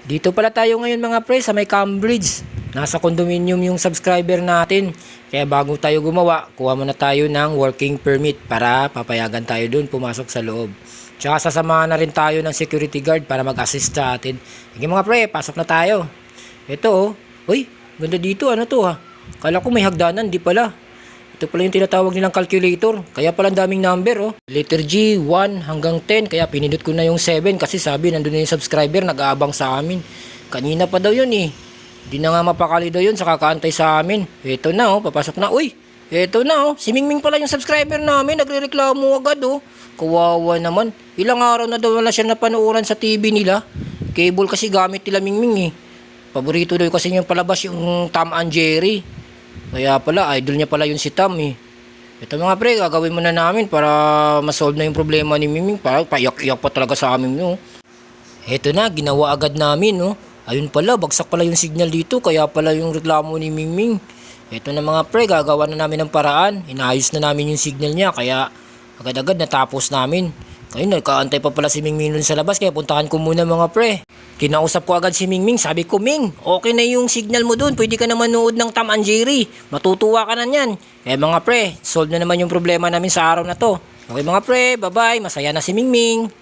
Dito pala tayo ngayon mga pre sa may Cambridge. Nasa condominium yung subscriber natin. Kaya bago tayo gumawa, kuha muna tayo ng working permit para papayagan tayo dun pumasok sa loob. Tsaka sasamahan na rin tayo ng security guard para mag-assist sa atin. Sige mga pre, pasok na tayo. Ito oh. Uy, ganda dito. Ano to ha? Kala ko may hagdanan, di pala. Ito pala yung tinatawag nilang calculator. Kaya pala daming number oh. Letter G, 1 hanggang 10. Kaya pinindot ko na yung 7 kasi sabi nandun na yung subscriber nag-aabang sa amin. Kanina pa daw yun eh. Di na nga mapakali daw yun sa kakaantay sa amin. Ito na oh, papasok na. Uy, ito na oh. Si Mingming pala yung subscriber namin. Nagre-reklamo agad oh. Kawawa naman. Ilang araw na daw wala siya napanuuran sa TV nila. Cable kasi gamit nila Mingming eh. Paborito daw kasi yung palabas yung Tom and Jerry. Kaya pala, idol niya pala yung si Tom eh. Ito mga pre, gagawin muna namin para masolve na yung problema ni Mingming. Paiyak-iyak pa talaga sa amin no. Ito na, ginawa agad namin no. Ayun pala, bagsak pala yung signal dito. Kaya pala yung reklamo ni Mingming. Ito na mga pre, gagawa na namin ng paraan. Inayos na namin yung signal niya. Kaya agad-agad natapos namin. Kaya nagkaantay pa pala si Mingming dun sa labas. Kaya puntahan ko muna mga pre. Kinausap ko agad si Mingming. Sabi ko, Ming, okay na yung signal mo dun. Pwede ka na manood ng Tom and Jerry. Matutuwa ka na yan. Kaya mga pre, solve na naman yung problema namin sa araw na to. Okay mga pre, bye-bye. Masaya na si Mingming.